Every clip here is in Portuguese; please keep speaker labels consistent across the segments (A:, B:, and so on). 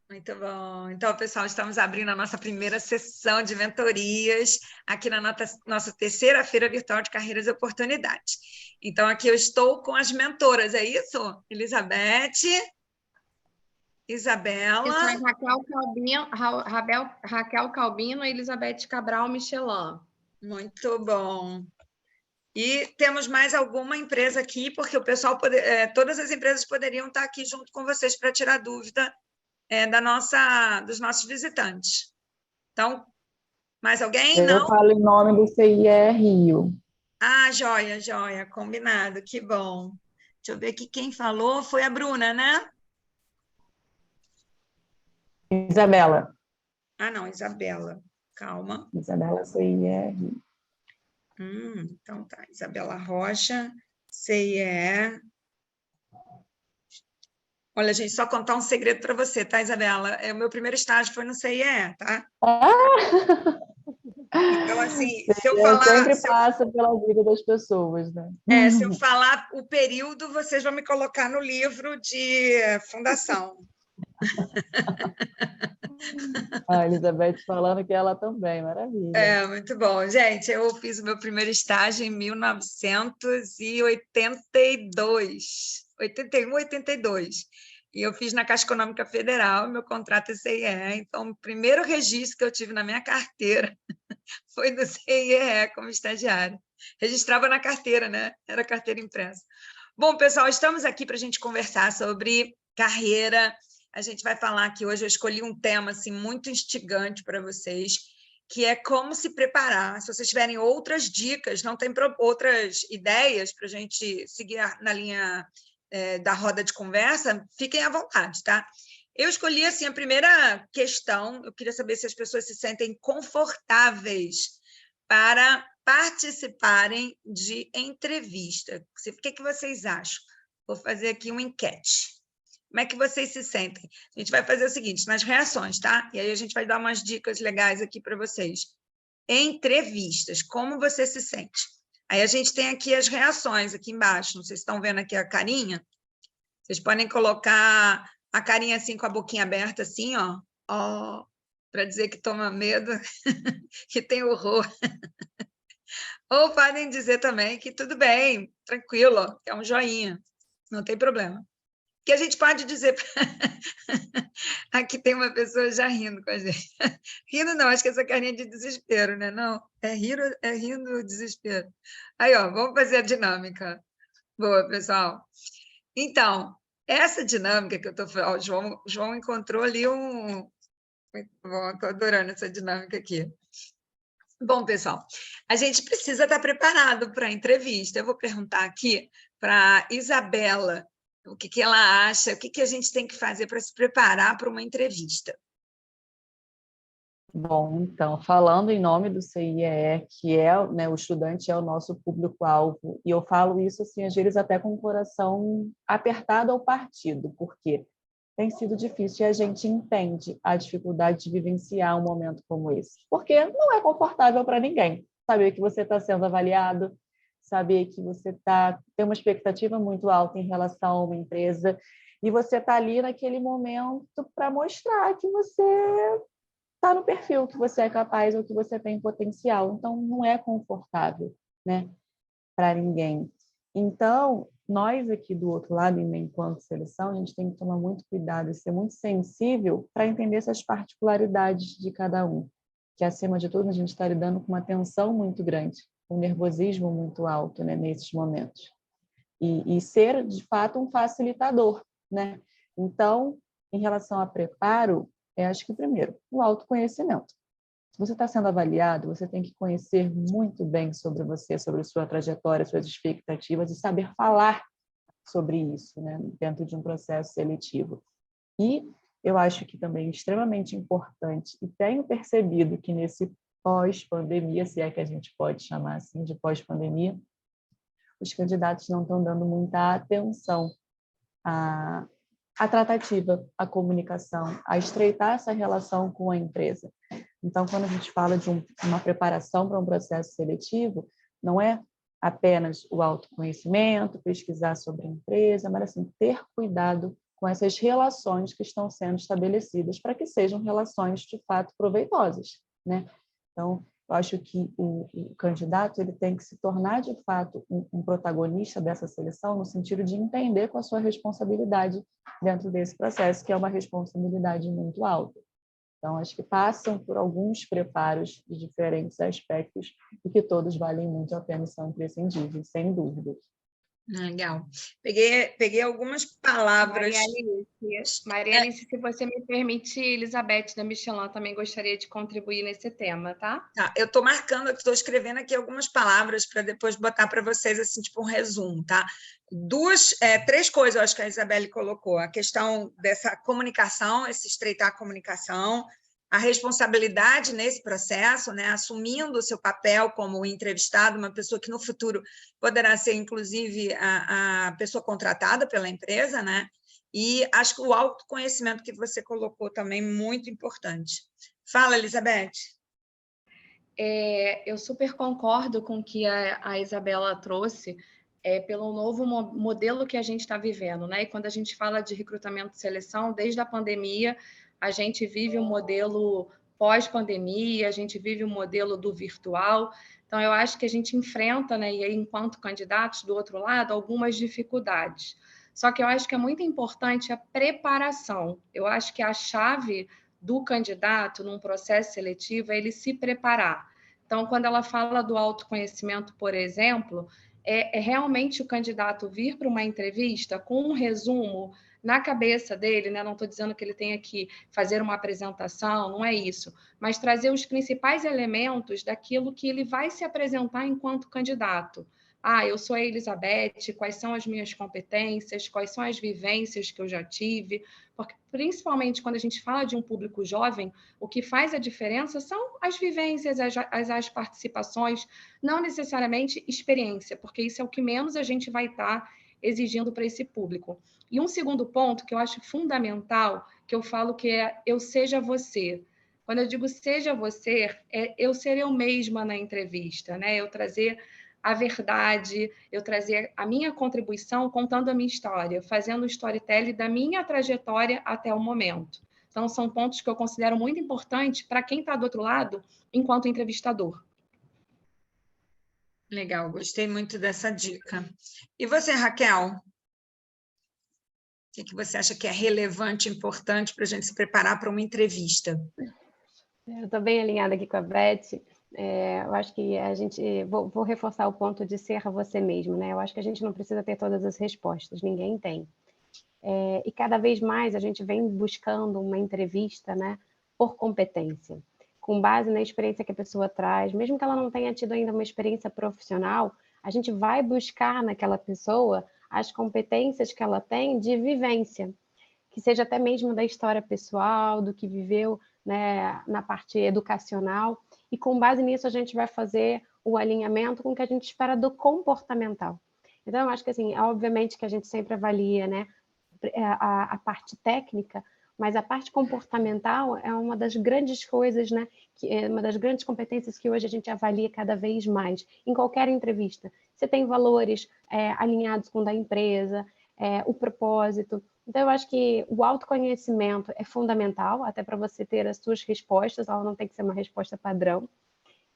A: Muito bom. Então, pessoal, estamos abrindo a nossa primeira sessão de mentorias aqui na nossa terceira feira virtual de carreiras e oportunidades. Então, aqui eu estou com as mentoras, é isso? Elizabeth,
B: Isso
A: Isabela.
B: é Raquel Calbino e Elizabeth Cabral Michelin.
A: Muito bom. E temos mais alguma empresa aqui, porque o pessoal todas as empresas poderiam estar aqui junto com vocês para tirar dúvida dos nossos visitantes. Então, mais alguém?
C: Eu
A: Não?
C: falo em nome do CIE Rio.
A: Ah, joia, joia, combinado, que bom. Deixa eu ver aqui quem falou, foi a Bruna, né?
C: Isabela.
A: Ah, não, Isabela, calma.
C: Isabela CIE Rio.
A: Então tá, Isabela Rocha, CIE. Olha, gente, só contar um segredo para você, tá, Isabela? O meu primeiro estágio foi no CIE, tá?
C: Ah!
A: Então, assim, se eu
C: Sempre passa pela vida das pessoas, né?
A: se eu falar o período, vocês vão me colocar no livro de fundação.
C: A Elizabeth falando que ela também, maravilha.
A: Muito bom. Gente, eu fiz o meu primeiro estágio em 1982, 81, 82. E eu fiz na Caixa Econômica Federal, meu contrato é CIE. Então, o primeiro registro que eu tive na minha carteira foi do CIE como estagiária. Registrava na carteira, né? Era carteira impressa. Bom, pessoal, estamos aqui para a gente conversar sobre carreira. A gente vai falar aqui hoje, eu escolhi um tema assim, muito instigante para vocês, que é como se preparar. Se vocês tiverem outras dicas, não tem outras ideias para a gente seguir na linha da roda de conversa, fiquem à vontade, tá? Eu escolhi assim, a primeira questão, eu queria saber se as pessoas se sentem confortáveis para participarem de entrevista. O que vocês acham? Vou fazer aqui uma enquete. Como é que vocês se sentem? A gente vai fazer o seguinte, nas reações, tá? E aí a gente vai dar umas dicas legais aqui para vocês. Entrevistas, como você se sente? Aí a gente tem aqui as reações, aqui embaixo. Não sei se estão vendo aqui a carinha. Vocês podem colocar a carinha assim, com a boquinha aberta, assim, ó. Ó, para dizer que toma medo, que tem horror. Ou podem dizer também que tudo bem, tranquilo, que é um joinha, não tem problema. Que a gente pode dizer... Aqui tem uma pessoa já rindo com a gente. Rindo não, acho que essa carinha de desespero, né? Não, é rindo desespero. Aí, ó, vamos fazer a dinâmica. Boa, pessoal. Então, essa dinâmica que eu estou falando, o João encontrou ali um... Muito bom, estou adorando essa dinâmica aqui. Bom, pessoal, a gente precisa estar preparado para a entrevista. Eu vou perguntar aqui para a Isabela o que ela acha, o que a gente tem que fazer para se preparar para uma entrevista.
C: Bom, então, falando em nome do CIE, que é, né, o estudante é o nosso público-alvo, e eu falo isso, assim, às vezes até com o coração apertado ao partido, porque tem sido difícil e a gente entende a dificuldade de vivenciar um momento como esse, porque não é confortável para ninguém saber que você está sendo avaliado, saber que você tem uma expectativa muito alta em relação a uma empresa e você está ali naquele momento para mostrar que você está no perfil, que você é capaz ou que você tem potencial. Então, não é confortável, né, para ninguém. Então, nós aqui do outro lado, enquanto seleção, a gente tem que tomar muito cuidado e ser muito sensível para entender essas particularidades de cada um. Que, acima de tudo, a gente está lidando com uma tensão muito grande, um nervosismo muito alto, né, nesses momentos. E ser, de fato, um facilitador, né? Então, em relação a preparo, acho que, primeiro, o autoconhecimento. Se você está sendo avaliado, você tem que conhecer muito bem sobre você, sobre sua trajetória, suas expectativas e saber falar sobre isso, né, dentro de um processo seletivo. E eu acho que também é extremamente importante, e tenho percebido que nesse pós-pandemia, se é que a gente pode chamar assim de pós-pandemia, os candidatos não estão dando muita atenção à tratativa, à comunicação, a estreitar essa relação com a empresa. Então, quando a gente fala de uma preparação para um processo seletivo, não é apenas o autoconhecimento, pesquisar sobre a empresa, mas assim, ter cuidado com essas relações que estão sendo estabelecidas para que sejam relações de fato proveitosas, né? Então, eu acho que o candidato ele tem que se tornar de fato um protagonista dessa seleção no sentido de entender com a sua responsabilidade dentro desse processo, que é uma responsabilidade muito alta. Então, acho que passam por alguns preparos de diferentes aspectos e que todos valem muito a pena e são imprescindíveis, sem dúvida.
A: Legal. Peguei algumas palavras.
B: Maria Alice, se você me permitir, Elizabeth da Michelin também gostaria de contribuir nesse tema, tá?
A: Tá, eu estou marcando, estou escrevendo aqui algumas palavras para depois botar para vocês, assim, tipo um resumo, tá? Três coisas, eu acho que a Isabelle colocou. A questão dessa comunicação, esse estreitar a comunicação, a responsabilidade nesse processo, né? Assumindo o seu papel como entrevistado, uma pessoa que no futuro poderá ser, inclusive, a pessoa contratada pela empresa, né? E acho que o autoconhecimento que você colocou também muito importante. Fala, Elizabeth.
B: Eu super concordo com o que a Isabela trouxe, pelo novo modelo que a gente está vivendo, né? E quando a gente fala de recrutamento e seleção, desde a pandemia, a gente vive um modelo pós-pandemia, a gente vive um modelo do virtual. Então, eu acho que a gente enfrenta, né, e aí, enquanto candidatos, do outro lado, algumas dificuldades. Só que eu acho que é muito importante a preparação. Eu acho que a chave do candidato num processo seletivo é ele se preparar. Então, quando ela fala do autoconhecimento, por exemplo, é realmente o candidato vir para uma entrevista com um resumo na cabeça dele, né? Não estou dizendo que ele tenha que fazer uma apresentação, não é isso, mas trazer os principais elementos daquilo que ele vai se apresentar enquanto candidato. Eu sou a Elizabeth, quais são as minhas competências, quais são as vivências que eu já tive, porque principalmente quando a gente fala de um público jovem, o que faz a diferença são as vivências, as participações, não necessariamente experiência, porque isso é o que menos a gente vai estar exigindo para esse público. E um segundo ponto que eu acho fundamental, que eu falo que é eu seja você. Quando eu digo seja você, é eu ser eu mesma na entrevista, né? Eu trazer a verdade, eu trazer a minha contribuição contando a minha história, fazendo o storytelling da minha trajetória até o momento. Então, são pontos que eu considero muito importantes para quem está do outro lado, enquanto entrevistador.
A: Legal, gostei muito dessa dica. E você, Raquel? O que você acha que é relevante, importante para a gente se preparar para uma entrevista?
D: Eu estou bem alinhada aqui com a Beth. Eu acho que vou reforçar o ponto de ser você mesmo, né? Eu acho que a gente não precisa ter todas as respostas, ninguém tem. E cada vez mais a gente vem buscando uma entrevista, né, por competência, com base na experiência que a pessoa traz, mesmo que ela não tenha tido ainda uma experiência profissional, a gente vai buscar naquela pessoa as competências que ela tem de vivência, que seja até mesmo da história pessoal, do que viveu, né, na parte educacional, e com base nisso a gente vai fazer o alinhamento com o que a gente espera do comportamental. Então, eu acho que, assim, obviamente que a gente sempre avalia, né, a parte técnica, mas a parte comportamental é uma das grandes coisas, né, que é uma das grandes competências que hoje a gente avalia cada vez mais, em qualquer entrevista. Você tem valores alinhados com o da empresa, o propósito. Então, eu acho que o autoconhecimento é fundamental, até para você ter as suas respostas, ela não tem que ser uma resposta padrão.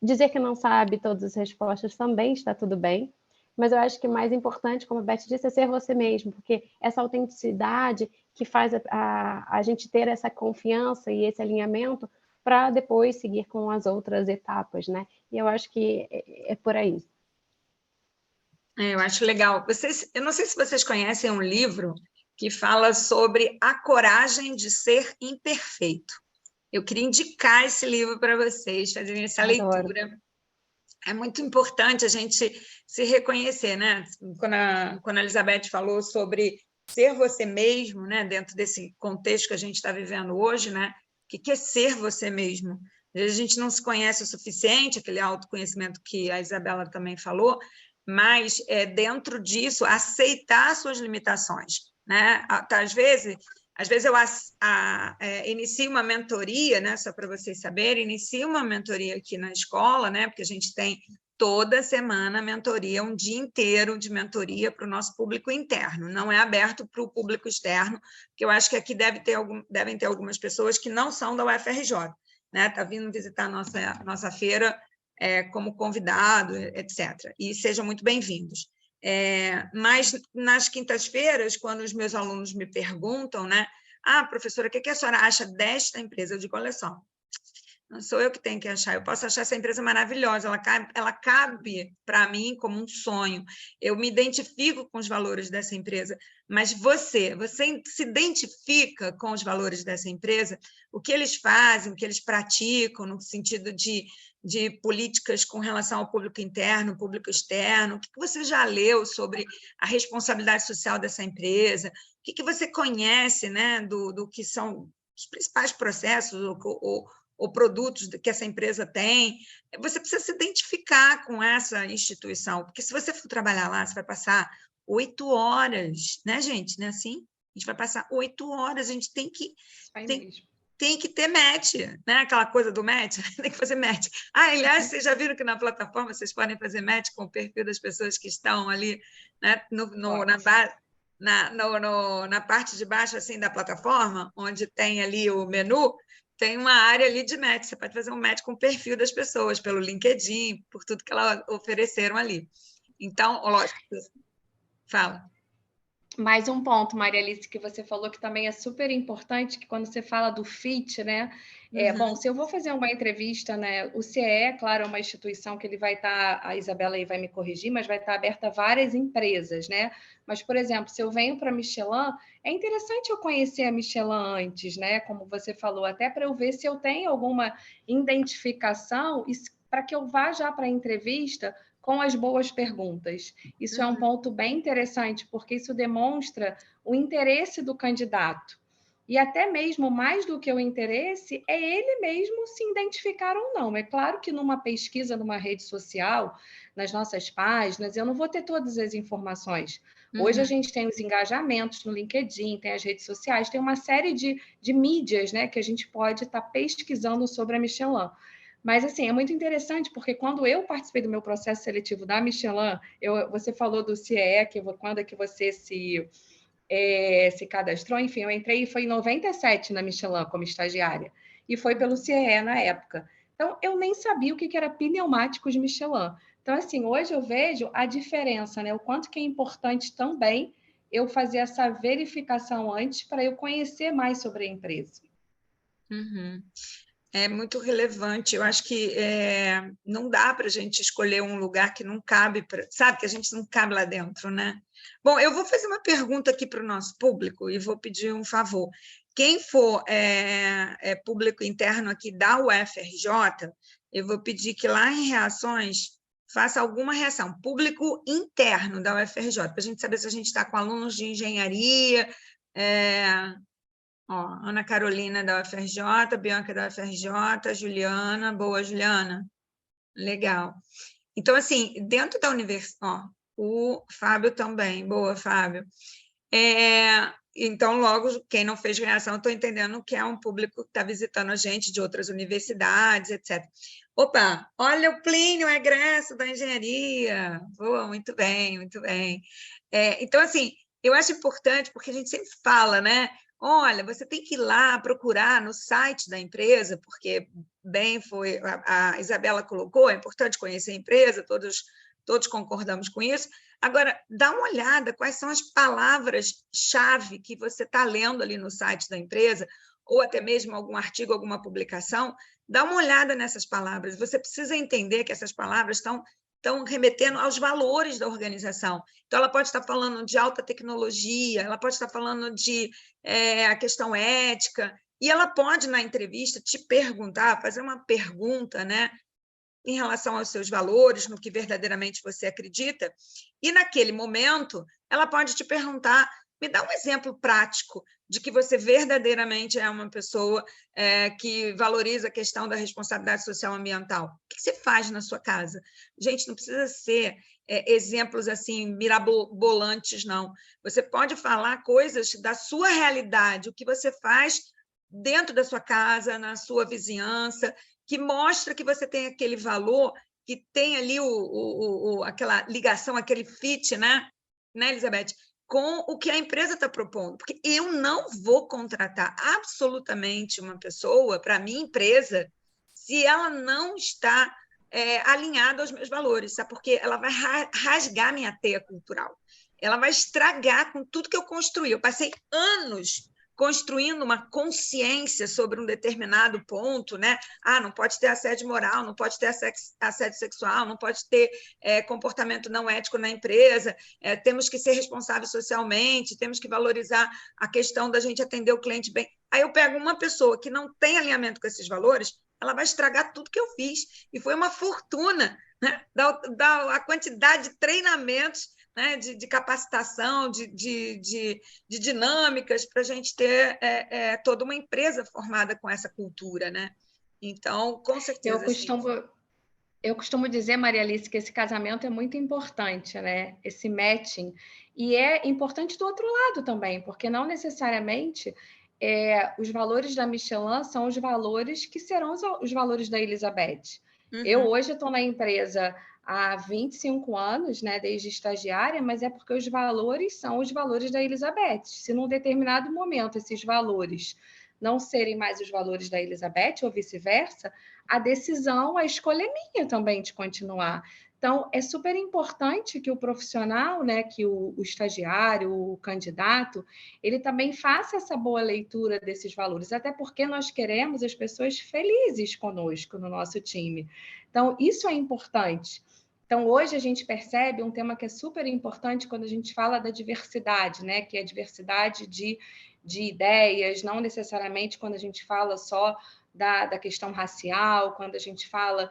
D: Dizer que não sabe todas as respostas também está tudo bem, mas eu acho que o mais importante, como a Beth disse, é ser você mesmo, porque essa autenticidade que faz a gente ter essa confiança e esse alinhamento para depois seguir com as outras etapas, né? E eu acho que é por aí.
A: Eu acho legal. Eu não sei se vocês conhecem um livro que fala sobre a coragem de ser imperfeito. Eu queria indicar esse livro para vocês, fazerem essa leitura. É muito importante a gente se reconhecer, né? Quando a Elizabeth falou sobre ser você mesmo, né? Dentro desse contexto que a gente está vivendo hoje, né? O que é ser você mesmo? Às vezes a gente não se conhece o suficiente, aquele autoconhecimento que a Isabela também falou, mas dentro disso aceitar suas limitações, né? Às vezes eu inicio uma mentoria, né? Só para vocês saberem, inicio uma mentoria aqui na escola, né? Porque a gente tem toda semana mentoria, um dia inteiro de mentoria para o nosso público interno, não é aberto para o público externo, porque eu acho que aqui devem ter algumas pessoas que não são da UFRJ, né? Tá vindo visitar a nossa feira como convidado, etc. E sejam muito bem-vindos. Mas nas quintas-feiras, quando os meus alunos me perguntam, né? Professora, o que a senhora acha desta empresa? Eu digo, olha só, não sou eu que tenho que achar, eu posso achar essa empresa maravilhosa, ela cabe para mim como um sonho, eu me identifico com os valores dessa empresa, mas você se identifica com os valores dessa empresa? O que eles fazem, o que eles praticam, no sentido de políticas com relação ao público interno, público externo, o que você já leu sobre a responsabilidade social dessa empresa, o que você conhece, né, do que são os principais processos ou produtos que essa empresa tem, você precisa se identificar com essa instituição, porque se você for trabalhar lá, você vai passar 8 horas, né, gente? Não é assim? A gente vai passar 8 horas, a gente tem que ter match, né? Aquela coisa do match, tem que fazer match. Aliás, vocês já viram que na plataforma vocês podem fazer match com o perfil das pessoas que estão ali, né? Na parte de baixo assim, da plataforma, onde tem ali o menu, tem uma área ali de match, você pode fazer um match com o perfil das pessoas, pelo LinkedIn, por tudo que elas ofereceram ali. Então, lógico, fala.
B: Mais um ponto, Maria Alice, que você falou que também é super importante, que quando você fala do fit, né? Bom, se eu vou fazer uma entrevista, né? O CEE, claro, é uma instituição que ele vai estar, a Isabela aí vai me corrigir, mas vai estar aberta a várias empresas, né? Mas, por exemplo, se eu venho para a Michelin, é interessante eu conhecer a Michelin antes, né? Como você falou, até para eu ver se eu tenho alguma identificação e para que eu vá já para a entrevista com as boas perguntas. Isso é um ponto bem interessante, porque isso demonstra o interesse do candidato. E até mesmo, mais do que o interesse, é ele mesmo se identificar ou não. É claro que numa pesquisa, numa rede social, nas nossas páginas, eu não vou ter todas as informações. Hoje a gente tem os engajamentos no LinkedIn, tem as redes sociais, tem uma série de mídias, né, que a gente pode estar pesquisando sobre a Michelin. Mas, assim, é muito interessante, porque quando eu participei do meu processo seletivo da Michelin, você falou do CIE, quando é que você se cadastrou, enfim, eu entrei e foi em 97 na Michelin como estagiária, e foi pelo CIE na época. Então, eu nem sabia o que era pneumáticos Michelin. Então, assim, hoje eu vejo a diferença, né? O quanto que é importante também eu fazer essa verificação antes para eu conhecer mais sobre a empresa.
A: É muito relevante. Eu acho que não dá para a gente escolher um lugar que não cabe, sabe, que a gente não cabe lá dentro, né? Bom, eu vou fazer uma pergunta aqui para o nosso público e vou pedir um favor. Quem for público interno aqui da UFRJ, eu vou pedir que lá em reações faça alguma reação. Público interno da UFRJ, para a gente saber se a gente está com alunos de engenharia, Ana Carolina da UFRJ, Bianca da UFRJ, Juliana, boa, Juliana, legal. Então, assim, dentro da universidade, o Fábio também, boa, Fábio. Então, logo, quem não fez reação, estou entendendo que é um público que está visitando a gente de outras universidades, etc. Opa, olha o Plínio, egresso da engenharia. Boa, muito bem, muito bem. Então, assim, eu acho importante, porque a gente sempre fala, né? Olha, você tem que ir lá procurar no site da empresa, porque bem foi a Isabela colocou, é importante conhecer a empresa, todos concordamos com isso. Agora, dá uma olhada quais são as palavras-chave que você está lendo ali no site da empresa, ou até mesmo algum artigo, alguma publicação, dá uma olhada nessas palavras. Você precisa entender que essas palavras estão remetendo aos valores da organização. Então, ela pode estar falando de alta tecnologia, ela pode estar falando de a questão ética, e ela pode, na entrevista, te perguntar, fazer uma pergunta, né, em relação aos seus valores, no que verdadeiramente você acredita, e, naquele momento, ela pode te perguntar, me dá um exemplo prático de que você verdadeiramente é uma pessoa que valoriza a questão da responsabilidade social ambiental. O que você faz na sua casa? Gente, não precisa ser exemplos assim mirabolantes, não. Você pode falar coisas da sua realidade, o que você faz dentro da sua casa, na sua vizinhança, que mostra que você tem aquele valor que tem ali aquela ligação, aquele fit, né, Elizabeth? Com o que a empresa está propondo. Porque eu não vou contratar absolutamente uma pessoa para a minha empresa se ela não está alinhada aos meus valores, sabe? Porque ela vai rasgar minha teia cultural. Ela vai estragar com tudo que eu construí. Eu passei anos construindo uma consciência sobre um determinado ponto, né? Não pode ter assédio moral, não pode ter assédio sexual, não pode ter comportamento não ético na empresa, temos que ser responsáveis socialmente, temos que valorizar a questão da gente atender o cliente bem. Aí eu pego uma pessoa que não tem alinhamento com esses valores, ela vai estragar tudo que eu fiz. E foi uma fortuna, né? A quantidade de treinamentos, né, de capacitação, de dinâmicas, para a gente ter toda uma empresa formada com essa cultura, né? Então, com certeza.
B: Eu costumo dizer, Maria Alice, que esse casamento é muito importante, né? Esse matching. E é importante do outro lado também, porque não necessariamente os valores da Michelin são os valores que serão os valores da Elizabeth. Uhum. Eu hoje estou na empresa há 25 anos, né, desde estagiária, mas é porque os valores são os valores da Elizabeth. Se num determinado momento esses valores não serem mais os valores da Elizabeth ou vice-versa, a decisão, a escolha é minha também de continuar. Então, é super importante que o profissional, né, que o estagiário, o candidato, ele também faça essa boa leitura desses valores, até porque nós queremos as pessoas felizes conosco no nosso time. Então, isso é importante. Então, hoje a gente percebe um tema que é super importante quando a gente fala da diversidade, né, que é a diversidade de ideias, não necessariamente quando a gente fala só da questão racial, quando a gente fala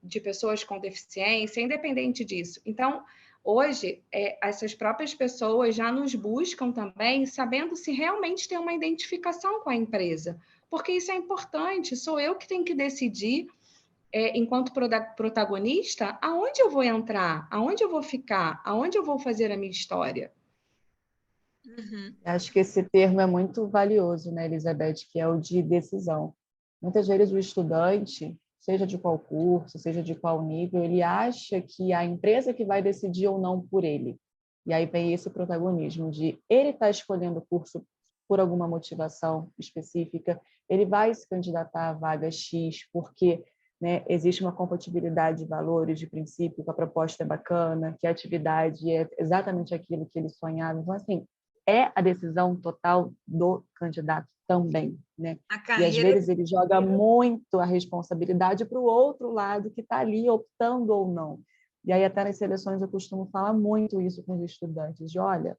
B: de pessoas com deficiência, independente disso. Então, hoje, essas próprias pessoas já nos buscam também, sabendo se realmente tem uma identificação com a empresa, porque isso é importante, sou eu que tenho que decidir, enquanto protagonista, aonde eu vou entrar, aonde eu vou ficar, aonde eu vou fazer a minha história.
C: Uhum. Acho que esse termo é muito valioso, né, Elizabeth, que é o de decisão. Muitas vezes o estudante, seja de qual curso, seja de qual nível, ele acha que a empresa que vai decidir ou não por ele. E aí vem esse protagonismo de ele estar escolhendo o curso por alguma motivação específica, ele vai se candidatar à vaga X porque, né, existe uma compatibilidade de valores, de princípio, que a proposta é bacana, que a atividade é exatamente aquilo que ele sonhava. Então, assim, é a decisão total do candidato também, né? E às vezes ele joga muito a responsabilidade para o outro lado que está ali optando ou não. E aí até nas seleções eu costumo falar muito isso com os estudantes, de olha,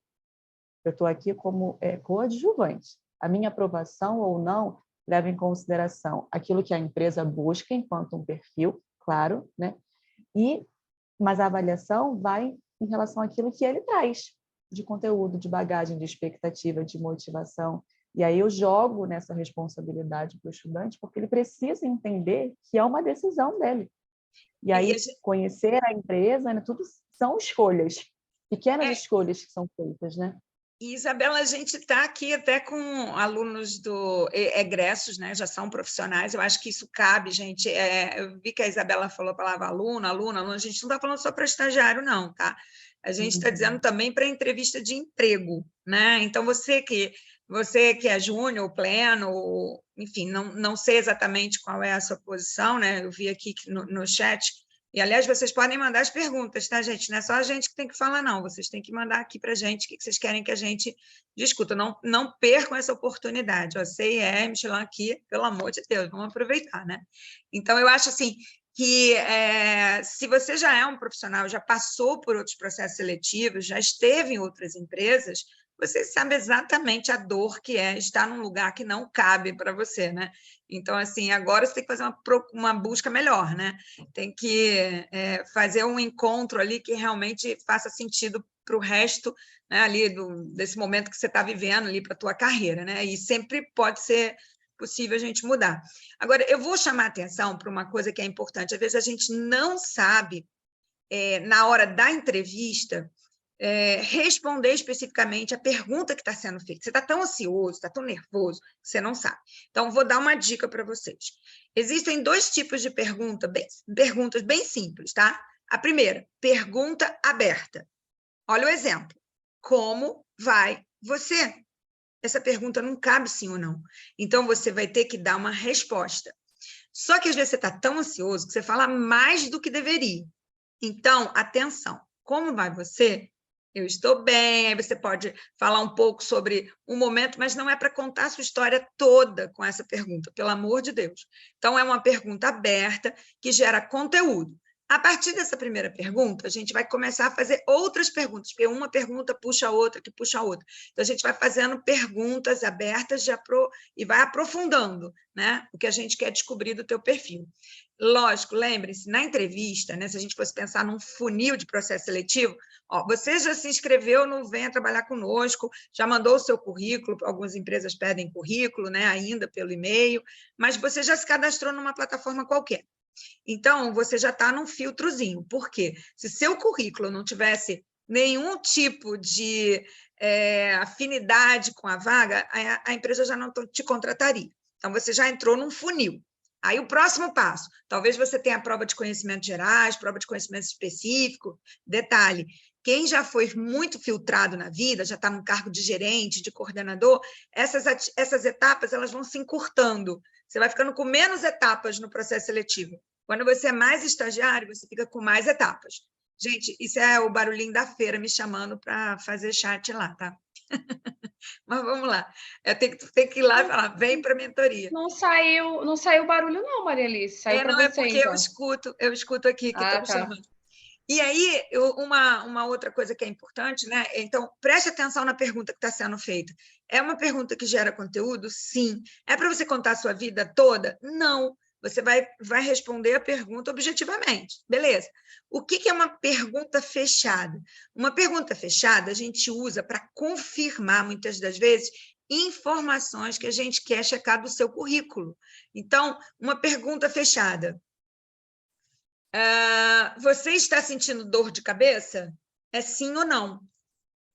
C: eu estou aqui como coadjuvante. A minha aprovação ou não leva em consideração aquilo que a empresa busca enquanto um perfil, claro, né? Mas a avaliação vai em relação àquilo que ele traz de conteúdo, de bagagem, de expectativa, de motivação. E aí eu jogo nessa responsabilidade para o estudante, porque ele precisa entender que é uma decisão dele. E aí conhecer a empresa, né, tudo são escolhas, pequenas escolhas que são feitas, né?
A: E, Isabela, a gente está aqui até com alunos do egressos, né? Já são profissionais, eu acho que isso cabe, gente. Eu vi que a Isabela falou a palavra aluno, a gente não está falando só para estagiário, não, tá? A gente está dizendo também para entrevista de emprego, né? Então, você que é júnior, pleno, enfim, não sei exatamente qual é a sua posição, né? Eu vi aqui no chat. E, aliás, vocês podem mandar as perguntas, tá, gente? Não é só a gente que tem que falar, não. Vocês têm que mandar aqui para a gente o que vocês querem que a gente discuta. Não percam essa oportunidade. Ó, CIE, Michelin aqui, pelo amor de Deus, vamos aproveitar, né? Então, eu acho assim que se você já é um profissional, já passou por outros processos seletivos, já esteve em outras empresas, você sabe exatamente a dor que é estar num lugar que não cabe para você, né? Então, assim, agora você tem que fazer uma busca melhor, né? Tem que fazer um encontro ali que realmente faça sentido para o resto, né, ali desse momento que você está vivendo ali para a tua carreira, né? E sempre pode ser possível a gente mudar. Agora, eu vou chamar a atenção para uma coisa que é importante. Às vezes a gente não sabe, na hora da entrevista, responder especificamente a pergunta que está sendo feita. Você está tão ansioso, está tão nervoso, que você não sabe. Então, vou dar uma dica para vocês. Existem 2 tipos de perguntas bem simples, tá? A primeira, pergunta aberta. Olha o exemplo. Como vai você? Essa pergunta não cabe sim ou não. Então, você vai ter que dar uma resposta. Só que às vezes você está tão ansioso que você fala mais do que deveria. Então, atenção. Como vai você? Eu estou bem. Aí você pode falar um pouco sobre um momento, mas não é para contar a sua história toda com essa pergunta, pelo amor de Deus. Então, é uma pergunta aberta que gera conteúdo. A partir dessa primeira pergunta, a gente vai começar a fazer outras perguntas, porque uma pergunta puxa a outra, que puxa a outra. Então, a gente vai fazendo perguntas abertas e vai aprofundando, né, o que a gente quer descobrir do teu perfil. Lógico, lembre-se, na entrevista, né, se a gente fosse pensar num funil de processo seletivo, você já se inscreveu no Venha Trabalhar Conosco, já mandou o seu currículo, algumas empresas pedem currículo, né, ainda pelo e-mail, mas você já se cadastrou numa plataforma qualquer. Então, você já está num filtrozinho. Por quê? Se seu currículo não tivesse nenhum tipo de afinidade com a vaga, a empresa já não te contrataria. Então, você já entrou num funil. Aí, o próximo passo, talvez você tenha prova de conhecimentos gerais, prova de conhecimento específico. Detalhe, quem já foi muito filtrado na vida, já está num cargo de gerente, de coordenador, essas etapas elas vão se encurtando. Você vai ficando com menos etapas no processo seletivo. Quando você é mais estagiário, você fica com mais etapas. Gente, isso é o barulhinho da feira me chamando para fazer chat lá, tá? Mas vamos lá. Eu tenho que ir lá e falar, vem para a mentoria.
B: Não saiu barulho não, Maria Alice. Saiu para
A: não
B: você,
A: é porque
B: então.
A: eu escuto aqui que estão me chamando. E aí, uma outra coisa que é importante, né? Então, preste atenção na pergunta que está sendo feita. É uma pergunta que gera conteúdo? Sim. É para você contar a sua vida toda? Não. Você vai responder a pergunta objetivamente. Beleza. O que é uma pergunta fechada? Uma pergunta fechada a gente usa para confirmar, muitas das vezes, informações que a gente quer checar do seu currículo. Então, uma pergunta fechada. Você está sentindo dor de cabeça? É sim ou não?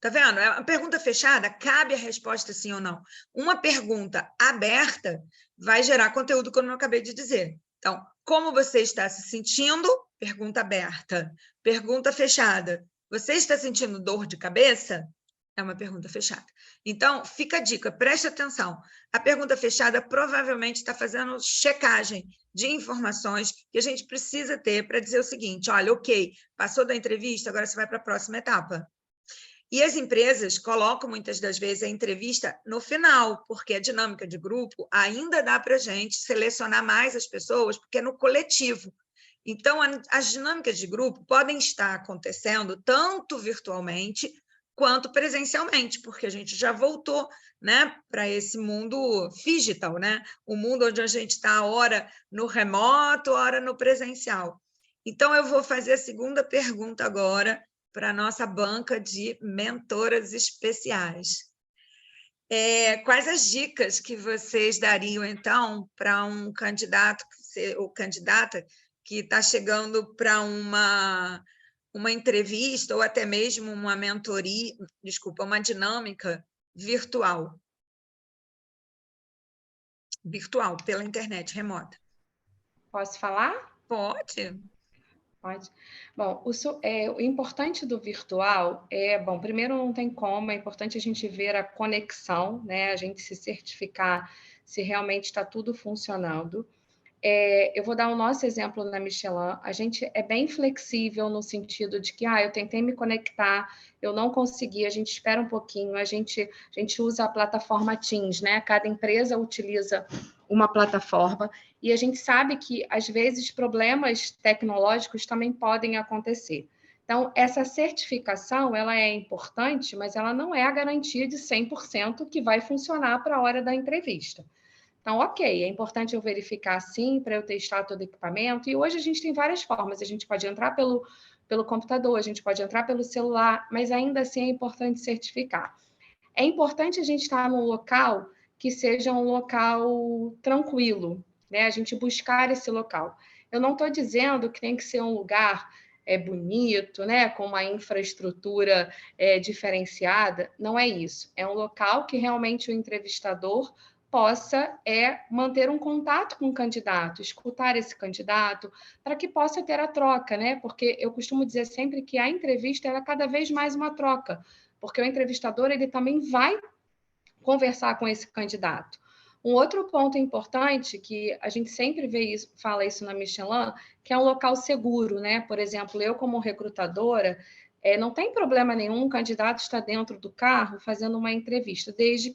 A: Tá vendo? É uma pergunta fechada, cabe a resposta sim ou não. Uma pergunta aberta vai gerar conteúdo, como eu acabei de dizer. Então, como você está se sentindo? Pergunta aberta. Pergunta fechada. Você está sentindo dor de cabeça? É uma pergunta fechada. Então, fica a dica, preste atenção. A pergunta fechada provavelmente está fazendo checagem de informações que a gente precisa ter para dizer o seguinte, olha, ok, passou da entrevista, agora você vai para a próxima etapa. E as empresas colocam, muitas das vezes, a entrevista no final, porque a dinâmica de grupo ainda dá para a gente selecionar mais as pessoas, porque é no coletivo. Então, as dinâmicas de grupo podem estar acontecendo tanto virtualmente quanto presencialmente, porque a gente já voltou, né, para esse mundo digital, né? O mundo onde a gente está, ora no remoto, ora no presencial. Então, eu vou fazer a segunda pergunta agora para a nossa banca de mentoras especiais. Quais as dicas que vocês dariam, então, para um candidato ou candidata que está chegando para uma entrevista ou até mesmo uma mentoria, uma dinâmica virtual? Virtual, pela internet, remota.
B: Posso falar?
A: Pode.
B: Pode. Bom, o importante do virtual bom, primeiro não tem como, é importante a gente ver a conexão, né? A gente se certificar se realmente está tudo funcionando. Eu vou dar o nosso exemplo na Michelin. A gente é bem flexível no sentido de que, eu tentei me conectar, eu não consegui, a gente espera um pouquinho, a gente usa a plataforma Teams, né? Cada empresa utiliza uma plataforma e a gente sabe que, às vezes, problemas tecnológicos também podem acontecer. Então, essa certificação, ela é importante, mas ela não é a garantia de 100% que vai funcionar para a hora da entrevista. Então, ok, é importante eu verificar sim, para eu testar todo o equipamento. E hoje a gente tem várias formas. A gente pode entrar pelo computador, a gente pode entrar pelo celular, mas ainda assim é importante certificar. É importante a gente estar num local que seja um local tranquilo, né? A gente buscar esse local. Eu não estou dizendo que tem que ser um lugar bonito, né, com uma infraestrutura diferenciada. Não é isso. É um local que realmente o entrevistador possa manter um contato com o candidato, escutar esse candidato, para que possa ter a troca, né? Porque eu costumo dizer sempre que a entrevista é cada vez mais uma troca, porque o entrevistador ele também vai conversar com esse candidato. Um outro ponto importante, que a gente sempre fala isso na Michelin, que é um local seguro, né? Por exemplo, eu como recrutadora, não tem problema nenhum o candidato estar dentro do carro fazendo uma entrevista, desde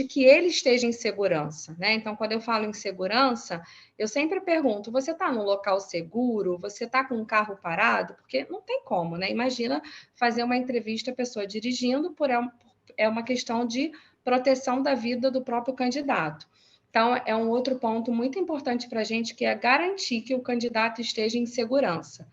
B: que ele esteja em segurança, né? Então, quando eu falo em segurança, eu sempre pergunto: você está num local seguro? Você está com um carro parado? Porque não tem como, né? Imagina fazer uma entrevista, a pessoa dirigindo, é uma questão de proteção da vida do próprio candidato. Então, é um outro ponto muito importante para a gente, que é garantir que o candidato esteja em segurança.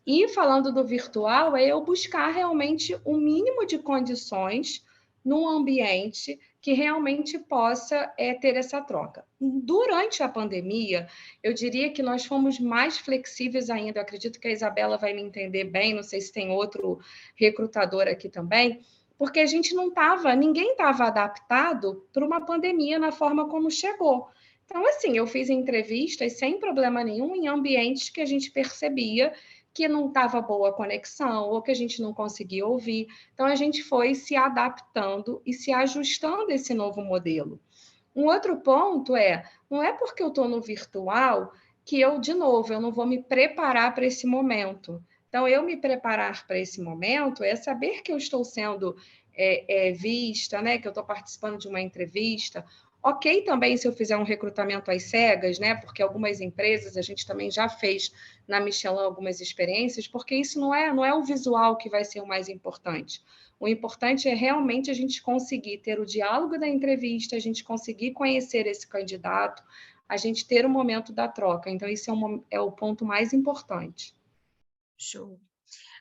B: E falando do virtual, é eu buscar realmente o mínimo de condições num ambiente que realmente possa ter essa troca. Durante a pandemia, eu diria que nós fomos mais flexíveis ainda. Eu acredito que a Isabela vai me entender bem, não sei se tem outro recrutador aqui também, porque ninguém estava adaptado para uma pandemia na forma como chegou. Então, assim, eu fiz entrevistas sem problema nenhum em ambientes que a gente percebia que não estava boa a conexão ou que a gente não conseguia ouvir. Então, a gente foi se adaptando e se ajustando a esse novo modelo. Um outro ponto não é porque eu estou no virtual que de novo, eu não vou me preparar para esse momento. Então, eu me preparar para esse momento é saber que eu estou sendo vista, né? Que eu estou participando de uma entrevista. Ok também se eu fizer um recrutamento às cegas, né? Porque algumas empresas, a gente também já fez na Michelin algumas experiências, porque isso não é o visual que vai ser o mais importante. O importante é realmente a gente conseguir ter o diálogo da entrevista, a gente conseguir conhecer esse candidato, a gente ter o momento da troca. Então, isso é o ponto mais importante.
A: Show.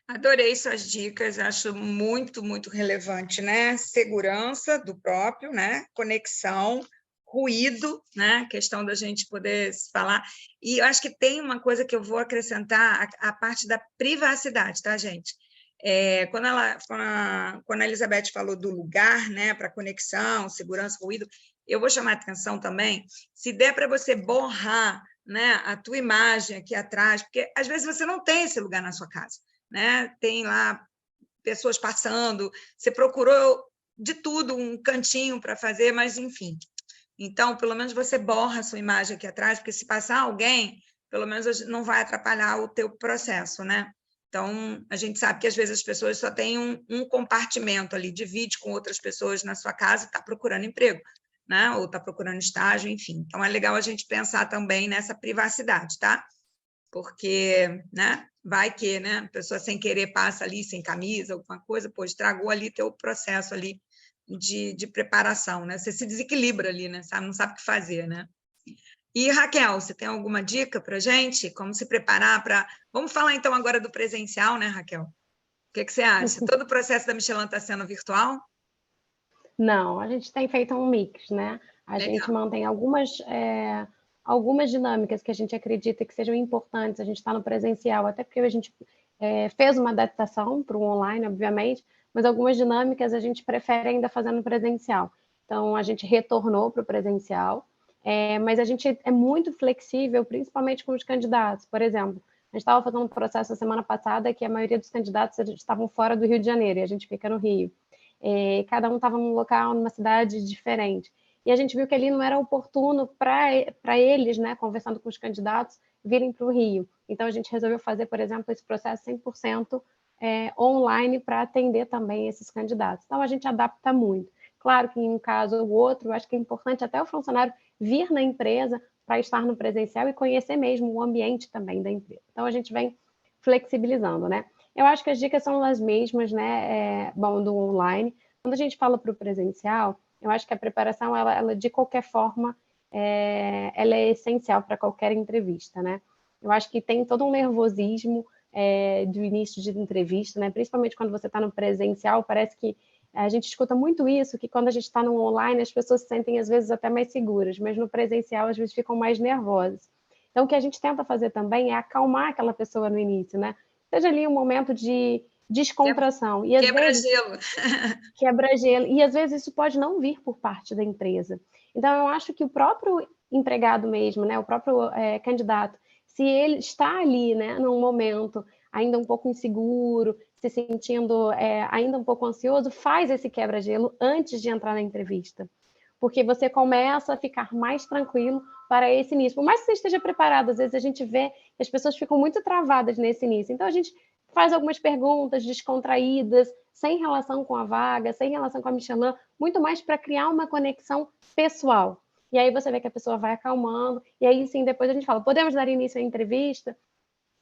A: Adorei suas dicas, acho muito, muito relevante, né? Segurança do próprio, né? Conexão, ruído, né? Questão da gente poder se falar. E eu acho que tem uma coisa que eu vou acrescentar, a parte da privacidade, tá, gente? Quando a Elizabeth falou do lugar, né, para conexão, segurança, ruído, eu vou chamar a atenção também, se der para você borrar, né, a tua imagem aqui atrás, porque às vezes você não tem esse lugar na sua casa, né? Tem lá pessoas passando, você procurou de tudo um cantinho para fazer, mas enfim. Então, pelo menos você borra a sua imagem aqui atrás, porque se passar alguém, pelo menos não vai atrapalhar o teu processo, né? Então, a gente sabe que às vezes as pessoas só têm um compartimento ali, divide com outras pessoas na sua casa e está procurando emprego, né? Ou está procurando estágio, enfim. Então, é legal a gente pensar também nessa privacidade, tá? Porque, né? Vai que, né? A pessoa sem querer passa ali sem camisa, alguma coisa, pô, estragou ali teu processo ali de preparação, né? Você se desequilibra ali, né? Não sabe o que fazer, né? E, Raquel, você tem alguma dica para a gente? Como se preparar para... Vamos falar, então, agora do presencial, né, Raquel? O que você acha? Todo o processo da Michelin está sendo virtual?
D: Não, a gente tem feito um mix, né? A gente mantém algumas dinâmicas que a gente acredita que sejam importantes. A gente está no presencial, até porque a gente fez uma adaptação para o online, obviamente, mas algumas dinâmicas a gente prefere ainda fazer no presencial. Então, a gente retornou para o presencial, mas a gente é muito flexível, principalmente com os candidatos. Por exemplo, a gente estava fazendo um processo na semana passada que a maioria dos candidatos estavam fora do Rio de Janeiro, e a gente fica no Rio. Cada um estava num local, numa cidade diferente. E a gente viu que ali não era oportuno para eles, né, conversando com os candidatos, virem para o Rio. Então, a gente resolveu fazer, por exemplo, esse processo 100% online para atender também esses candidatos. Então, a gente adapta muito. Claro que em um caso ou outro, eu acho que é importante até o funcionário vir na empresa para estar no presencial e conhecer mesmo o ambiente também da empresa. Então, a gente vem flexibilizando, né? Eu acho que as dicas são as mesmas, né? Do online. Quando a gente fala para o presencial, eu acho que a preparação, ela de qualquer forma, ela é essencial para qualquer entrevista, né? Eu acho que tem todo um nervosismo do início de entrevista, né? Principalmente quando você está no presencial, parece que a gente escuta muito isso, que quando a gente está no online, as pessoas se sentem, às vezes, até mais seguras, mas no presencial, às vezes, ficam mais nervosas. Então, o que a gente tenta fazer também é acalmar aquela pessoa no início, né? Seja ali um momento de descontração. E às vezes
A: Quebra-gelo.
D: quebra-gelo. E às vezes isso pode não vir por parte da empresa. Então, eu acho que o próprio empregado mesmo, né, o próprio candidato, se ele está ali, né, num momento ainda um pouco inseguro, se sentindo ainda um pouco ansioso, faz esse quebra-gelo antes de entrar na entrevista. Porque você começa a ficar mais tranquilo para esse início. Por mais que você esteja preparado, às vezes a gente vê que as pessoas ficam muito travadas nesse início. Então, a gente faz algumas perguntas descontraídas, sem relação com a vaga, sem relação com a Michelin, muito mais para criar uma conexão pessoal. E aí você vê que a pessoa vai acalmando, e aí sim, depois a gente fala, podemos dar início à entrevista?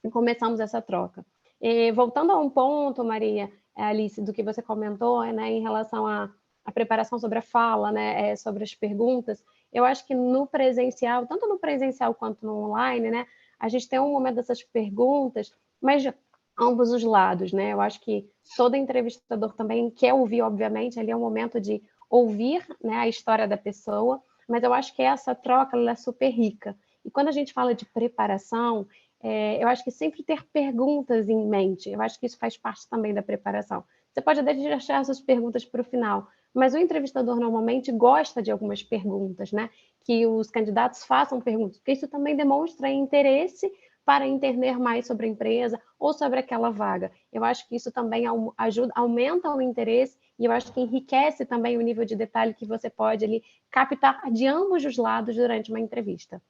D: E começamos essa troca. E, voltando a um ponto, Maria, Alice, do que você comentou, né, em relação à preparação sobre a fala, né, sobre as perguntas, eu acho que no presencial, tanto no presencial quanto no online, né, a gente tem um momento dessas perguntas, mas de ambos os lados, né? Eu acho que todo entrevistador também quer ouvir, obviamente, ali é um momento de ouvir, né, a história da pessoa, mas eu acho que essa troca ela é super rica. E quando a gente fala de preparação, eu acho que sempre ter perguntas em mente, eu acho que isso faz parte também da preparação. Você pode até deixar essas perguntas para o final, mas o entrevistador normalmente gosta de algumas perguntas, né? Que os candidatos façam perguntas, porque isso também demonstra interesse para entender mais sobre a empresa ou sobre aquela vaga. Eu acho que isso também ajuda, aumenta o interesse e eu acho que enriquece também o nível de detalhe que você pode ali captar de ambos os lados durante uma entrevista.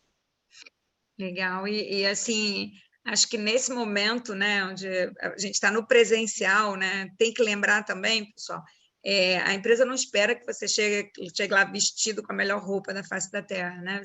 A: Legal. E assim, acho que nesse momento, né, onde a gente está no presencial, né, tem que lembrar também, pessoal, a empresa não espera que você chegue lá vestido com a melhor roupa da face da terra, né?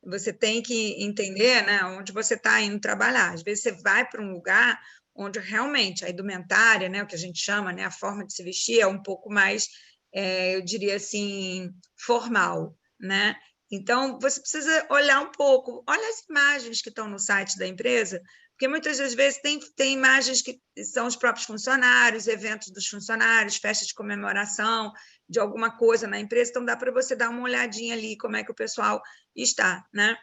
A: Você tem que entender, né, onde você está indo trabalhar. Às vezes você vai para um lugar onde realmente a indumentária, né, o que a gente chama, né, a forma de se vestir é um pouco mais, eu diria assim, formal, né? Então, você precisa olhar um pouco, olha as imagens que estão no site da empresa, porque muitas das vezes tem imagens que são os próprios funcionários, eventos dos funcionários, festas de comemoração de alguma coisa na empresa, então dá para você dar uma olhadinha ali como é que o pessoal está, né?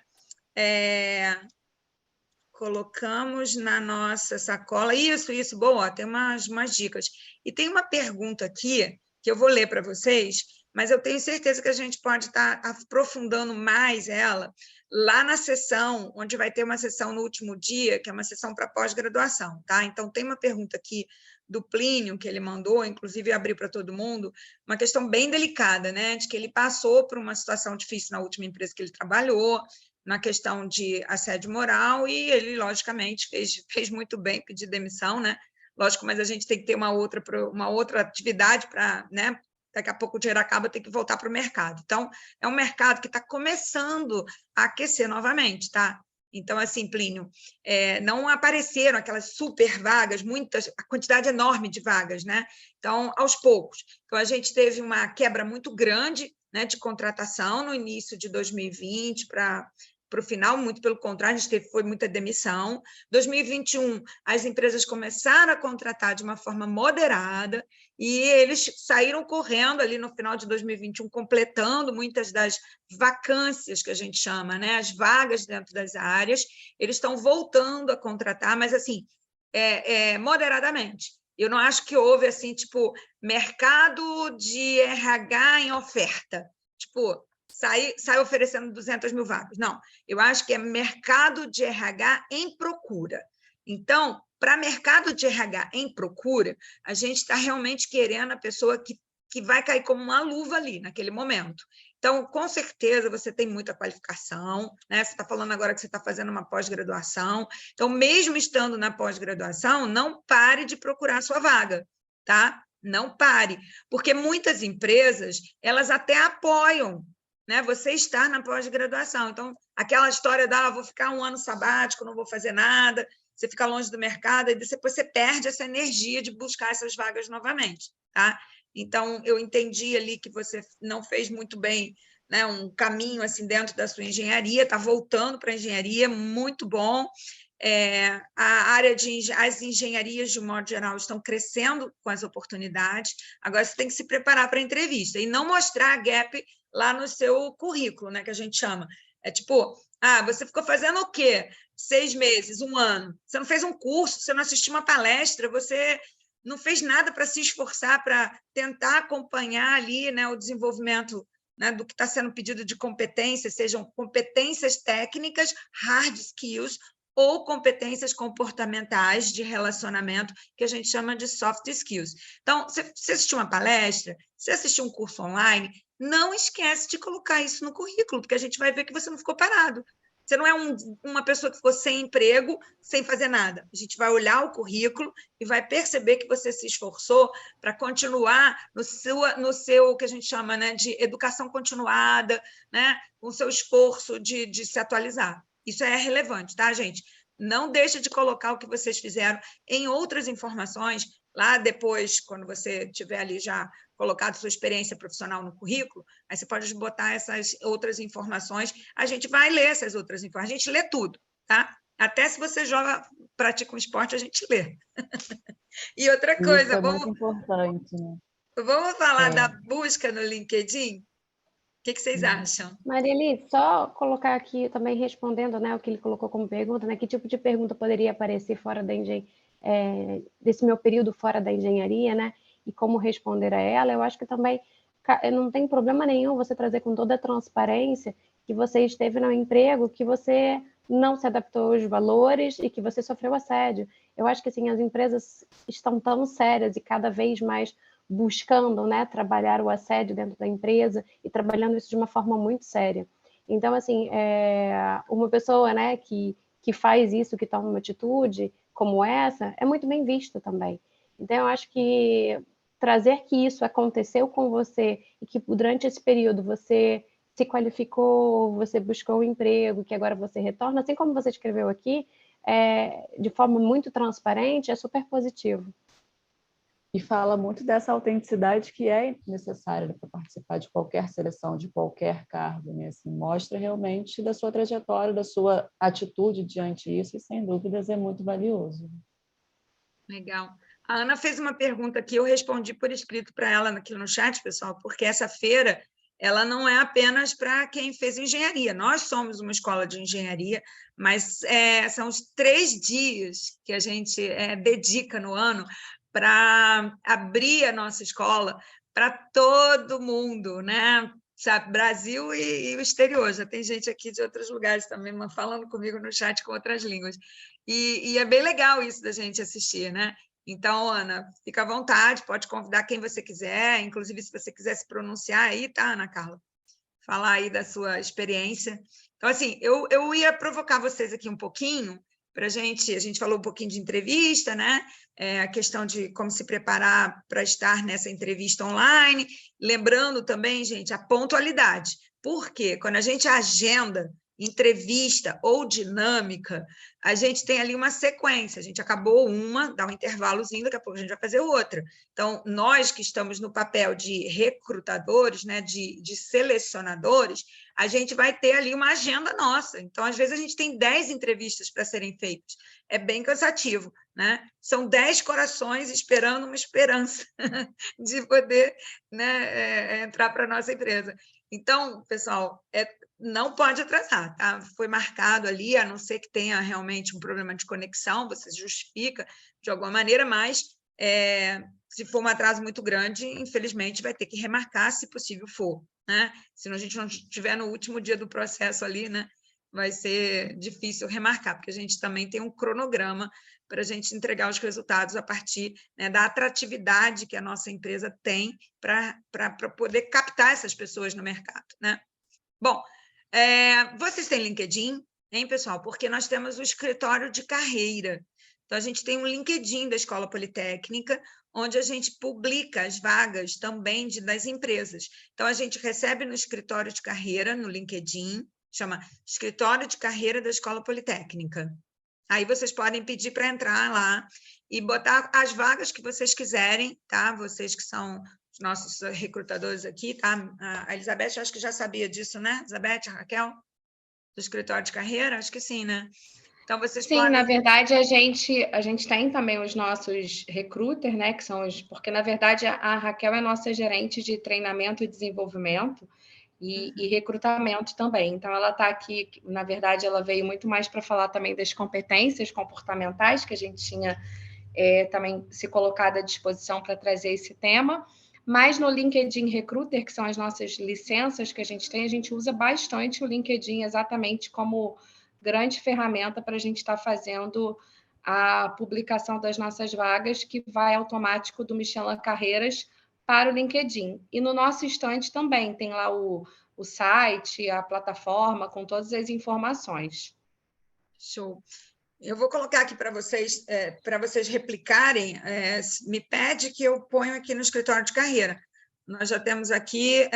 A: Colocamos na nossa sacola, isso, boa, tem umas dicas. E tem uma pergunta aqui, que eu vou ler para vocês, mas eu tenho certeza que a gente pode estar aprofundando mais ela lá na sessão, onde vai ter uma sessão no último dia, que é uma sessão para pós-graduação, tá? Então, tem uma pergunta aqui do Plínio, que ele mandou, inclusive abri para todo mundo, uma questão bem delicada, né? De que ele passou por uma situação difícil na última empresa que ele trabalhou, na questão de assédio moral, e ele, logicamente, fez muito bem pedir demissão, né? Lógico, mas a gente tem que ter uma outra atividade para, né? Daqui a pouco o dinheiro acaba, tem que voltar para o mercado. Então, é um mercado que está começando a aquecer novamente, tá? Então, assim, Plínio, não apareceram aquelas super vagas, a quantidade enorme de vagas, né? Então, aos poucos. Então, a gente teve uma quebra muito grande, né, de contratação no início de 2020 para o final, muito pelo contrário, a gente foi muita demissão. 2021, as empresas começaram a contratar de uma forma moderada e eles saíram correndo ali no final de 2021, completando muitas das vacâncias que a gente chama, né, as vagas dentro das áreas. Eles estão voltando a contratar, mas assim, moderadamente. Eu não acho que houve assim, tipo, mercado de RH em oferta. Tipo, sai oferecendo 200 mil vagas. Não, eu acho que é mercado de RH em procura. Então, para mercado de RH em procura, a gente está realmente querendo a pessoa que vai cair como uma luva ali, naquele momento. Então, com certeza, você tem muita qualificação, né? Você está falando agora que você está fazendo uma pós-graduação. Então, mesmo estando na pós-graduação, não pare de procurar a sua vaga, tá? Não pare, porque muitas empresas, elas até apoiam, né? Você estar na pós-graduação. Então, aquela história vou ficar um ano sabático, não vou fazer nada, você fica longe do mercado, e depois você perde essa energia de buscar essas vagas novamente, tá? Então, eu entendi ali que você não fez muito bem, né, um caminho assim dentro da sua engenharia, está voltando para a engenharia, muito bom. As engenharias, de um modo geral, estão crescendo com as oportunidades. Agora, você tem que se preparar para a entrevista e não mostrar a gap lá no seu currículo, né, que a gente chama. Ah, você ficou fazendo o quê? 6 meses, 1 ano. Você não fez um curso, você não assistiu uma palestra, você não fez nada para se esforçar, para tentar acompanhar ali, né, o desenvolvimento, né, do que está sendo pedido de competências, sejam competências técnicas, hard skills, ou competências comportamentais de relacionamento, que a gente chama de soft skills. Então, você assistiu uma palestra, você assistiu um curso online, não esquece de colocar isso no currículo, porque a gente vai ver que você não ficou parado. Você não é uma pessoa que ficou sem emprego, sem fazer nada. A gente vai olhar o currículo e vai perceber que você se esforçou para continuar no seu que a gente chama, né, de educação continuada, né, com o seu esforço de se atualizar. Isso é relevante, tá, gente? Não deixa de colocar o que vocês fizeram em outras informações, lá depois, quando você tiver ali já colocado sua experiência profissional no currículo, aí você pode botar essas outras informações, a gente vai ler essas outras informações, a gente lê tudo, tá? Até se você pratica um esporte, a gente lê. E outra coisa,
C: Isso é muito importante, né?
A: vamos falar da busca no LinkedIn? O que vocês acham?
D: Marieli, só colocar aqui também respondendo, né, o que ele colocou como pergunta, né, que tipo de pergunta poderia aparecer fora da desse meu período fora da engenharia, né, e como responder a ela. Eu acho que também não tem problema nenhum você trazer com toda a transparência que você esteve no emprego, que você não se adaptou aos valores e que você sofreu assédio. Eu acho que assim, as empresas estão tão sérias e cada vez mais buscando, né, trabalhar o assédio dentro da empresa e trabalhando isso de uma forma muito séria. Então, assim, uma pessoa, né, que faz isso, que toma uma atitude como essa, é muito bem visto também. Então, eu acho que trazer que isso aconteceu com você e que durante esse período você se qualificou, você buscou um emprego, que agora você retorna, assim como você escreveu aqui, de forma muito transparente, é super positivo.
C: E fala muito dessa autenticidade que é necessária para participar de qualquer seleção, de qualquer cargo, né? Assim, mostra realmente da sua trajetória, da sua atitude diante disso, e sem dúvidas é muito valioso.
A: Legal. A Ana fez uma pergunta aqui, eu respondi por escrito para ela aqui no chat, pessoal, porque essa feira ela não é apenas para quem fez engenharia. Nós somos uma escola de engenharia, mas são os 3 dias que a gente dedica no ano para abrir a nossa escola para todo mundo, né? Sabe, Brasil e o exterior. Já tem gente aqui de outros lugares também falando comigo no chat com outras línguas. E é bem legal isso da gente assistir, né? Então, Ana, fica à vontade, pode convidar quem você quiser, inclusive se você quiser se pronunciar aí, tá, Ana Carla? Falar aí da sua experiência. Então, assim, eu ia provocar vocês aqui um pouquinho para a gente falou um pouquinho de entrevista, né? A questão de como se preparar para estar nessa entrevista online, lembrando também, gente, a pontualidade. Por quê? Quando a gente agenda entrevista ou dinâmica, a gente tem ali uma sequência. A gente acabou uma, dá um intervalozinho, daqui a pouco a gente vai fazer outra. Então, nós que estamos no papel de recrutadores, né, de selecionadores, a gente vai ter ali uma agenda nossa. Então, às vezes, a gente tem 10 entrevistas para serem feitas. É bem cansativo, né? São 10 corações esperando uma esperança de poder, né, entrar para a nossa empresa. Então, pessoal, não pode atrasar, tá? Foi marcado ali, a não ser que tenha realmente um problema de conexão, você justifica de alguma maneira, mas se for um atraso muito grande, infelizmente vai ter que remarcar, se possível for, né? Se a gente não estiver no último dia do processo ali, né? Vai ser difícil remarcar, porque a gente também tem um cronograma para a gente entregar os resultados a partir, né, da atratividade que a nossa empresa tem para poder captar essas pessoas no mercado, né? Bom, vocês têm LinkedIn, hein, pessoal? Porque nós temos o escritório de carreira. Então, a gente tem um LinkedIn da Escola Politécnica, onde a gente publica as vagas também das empresas. Então, a gente recebe no escritório de carreira, no LinkedIn, chama Escritório de Carreira da Escola Politécnica. Aí vocês podem pedir para entrar lá e botar as vagas que vocês quiserem, tá? Vocês que são os nossos recrutadores aqui, tá? A Elizabeth, acho que já sabia disso, né? Elizabeth, a Raquel, do escritório de carreira? Acho que sim, né? Então, vocês
B: Sim,
A: podem...
B: na verdade, a gente tem também os nossos recruiters, né? Que são porque, na verdade, a Raquel é nossa gerente de treinamento e desenvolvimento. e recrutamento também. Então, ela está aqui, na verdade, ela veio muito mais para falar também das competências comportamentais, que a gente tinha também se colocado à disposição para trazer esse tema. Mas no LinkedIn Recruiter, que são as nossas licenças que a gente usa bastante o LinkedIn exatamente como grande ferramenta para a gente estar fazendo a publicação das nossas vagas, que vai automático do Michelin Carreiras para o LinkedIn. E no nosso estande também tem lá o site, a plataforma, com todas as informações.
A: Show. Eu vou colocar aqui para vocês replicarem. Me pede que eu ponho aqui no escritório de carreira. Nós já temos aqui